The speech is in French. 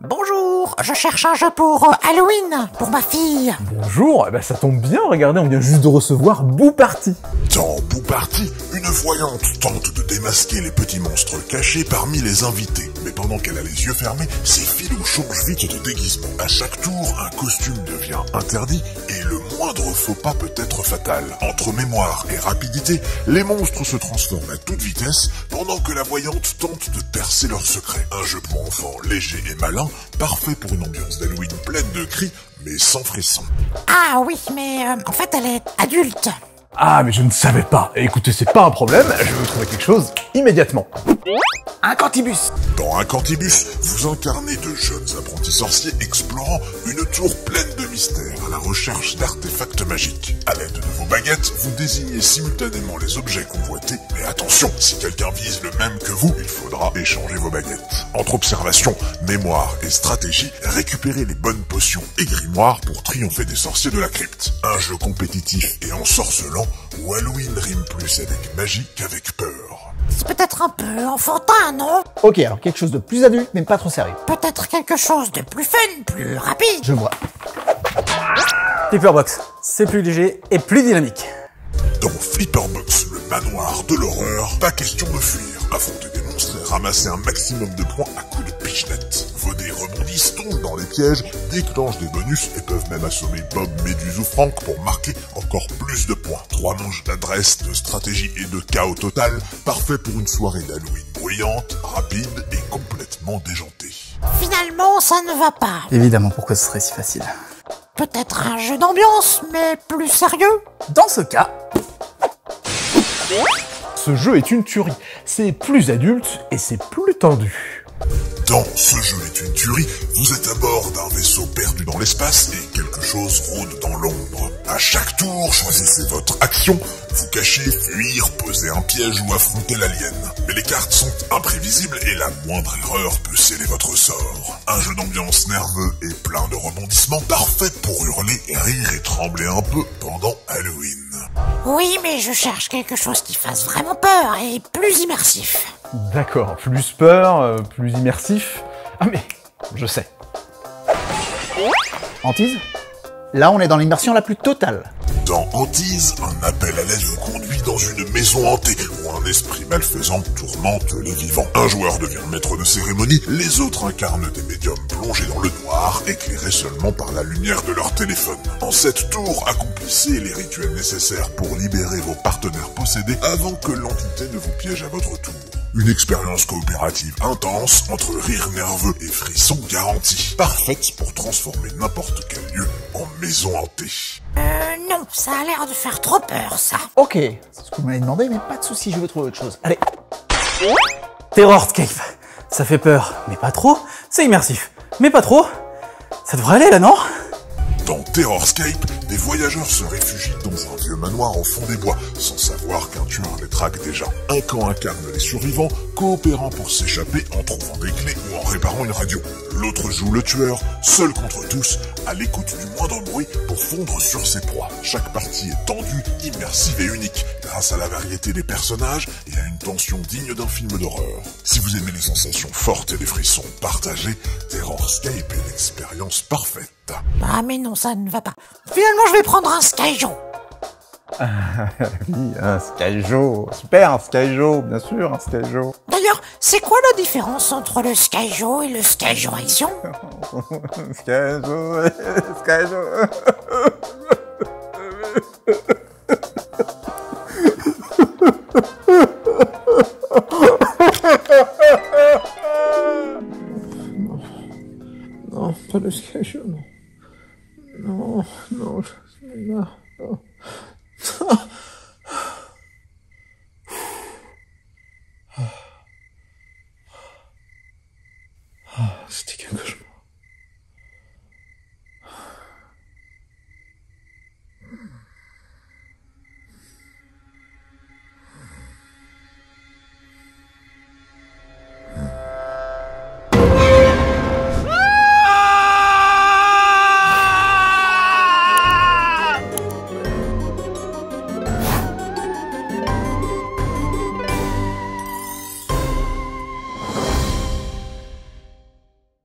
Bonjour, je cherche un jeu pour Halloween, pour ma fille. Bonjour, ça tombe bien, regardez, on vient juste de recevoir Boo Party. Dans Boo Party, une voyante tente de démasquer les petits monstres cachés parmi les invités. Mais pendant qu'elle a les yeux fermés, ses filous changent vite de déguisement. À chaque tour, un costume devient interdit et le moindre faux pas peut être fatal. Entre mémoire et rapidité, les monstres se transforment à toute vitesse pendant que la voyante tente de percer leurs secrets. Un jeu pour enfants léger et malin, parfait pour une ambiance d'Halloween pleine de cris, mais sans frisson. Ah oui, mais en fait elle est adulte. Ah, mais je ne savais pas. Écoutez, c'est pas un problème, je vais vous trouver quelque chose immédiatement. Un Cantibus. Dans un Cantibus, vous incarnez de jeunes apprentis sorciers explorant une tour pleine de mystères à la recherche d'artefacts magiques. À l'aide de vos baguettes, vous désignez simultanément les objets convoités. Mais attention, si quelqu'un vise le même que vous, il faudra échanger vos baguettes. Entre observation, mémoire et stratégie, récupérez les bonnes potions et grimoires pour triompher des sorciers de la crypte. Un jeu compétitif et ensorcelant où Halloween rime plus avec magie qu'avec peur. C'est peut-être un peu enfantin, non? Ok, alors quelque chose de plus adulte, mais pas trop sérieux. Peut-être quelque chose de plus fun, plus rapide. Je vois. Flipperbox, c'est plus léger et plus dynamique. Dans Flipperbox, le manoir de l'horreur, pas question de fuir. Affronter des monstres et ramasser un maximum de points à coups de pichenette. Vos dés rebondissent, tombent dans les pièges, déclenchent des bonus et peuvent même assommer Bob, Méduse ou Frank pour marquer encore plus de points. 3 manches d'adresse, de stratégie et de chaos total, parfait pour une soirée d'Halloween bruyante, rapide et complètement déjantée. Finalement, ça ne va pas. Évidemment, pourquoi ce serait si facile? Peut-être un jeu d'ambiance, mais plus sérieux. Dans ce cas, Ce jeu est une tuerie. C'est plus adulte et c'est plus tendu. Dans Ce jeu est une tuerie, vous êtes à bord d'un vaisseau perdu dans l'espace et quelque chose rôde dans l'ombre. À chaque tour, choisissez votre action, vous cacher, fuir, poser un piège ou affronter l'alien. Mais les cartes sont imprévisibles et la moindre erreur peut sceller votre sort. Un jeu d'ambiance nerveux et plein de rebondissements, parfait pour hurler, rire et trembler un peu pendant Halloween. Oui, mais je cherche quelque chose qui fasse vraiment peur et plus immersif. D'accord, plus peur, plus immersif. Ah mais, je sais. Hantise? Là, on est dans l'immersion la plus totale. Dans Hantise, un appel à l'aide vous conduit dans une maison hantée où un esprit malfaisant tourmente les vivants. Un joueur devient maître de cérémonie, les autres incarnent des médiums plongés dans le noir, éclairés seulement par la lumière de leur téléphone. En cette tour, accomplissez les rituels nécessaires pour libérer vos partenaires possédés avant que l'entité ne vous piège à votre tour. Une expérience coopérative intense, entre rires nerveux et frissons garantis. Parfaite pour transformer n'importe quel lieu en maison hantée. Non, ça a l'air de faire trop peur, ça. Ok, c'est ce que vous m'avez demandé, mais pas de soucis, je vais trouver autre chose. Allez. Terrorscape, ça fait peur, mais pas trop. C'est immersif, mais pas trop. Ça devrait aller là, non? Dans Terrorscape, des voyageurs se réfugient dans un vieux manoir au fond des bois, sans savoir qu'un tueur les traque déjà. Un camp incarne les survivants, coopérant pour s'échapper en trouvant des clés ou en réparant une radio. L'autre joue le tueur, seul contre tous, à l'écoute du moindre bruit pour fondre sur ses proies. Chaque partie est tendue, immersive et unique, grâce à la variété des personnages et à une tension digne d'un film d'horreur. Si vous aimez les sensations fortes et les frissons partagés, Terrorscape est l'expérience parfaite. Ah mais non, ça ne va pas. Finalement, je vais prendre un Skyjo. Oui, un Skyjo. Super, un Skyjo, bien sûr, un Skyjo. D'ailleurs, c'est quoi la différence entre le Skyjo et le Skyjo Action? Skyjo, Skyjo. Non, pas le Skyjo, non. Non, non, non. C'était quelque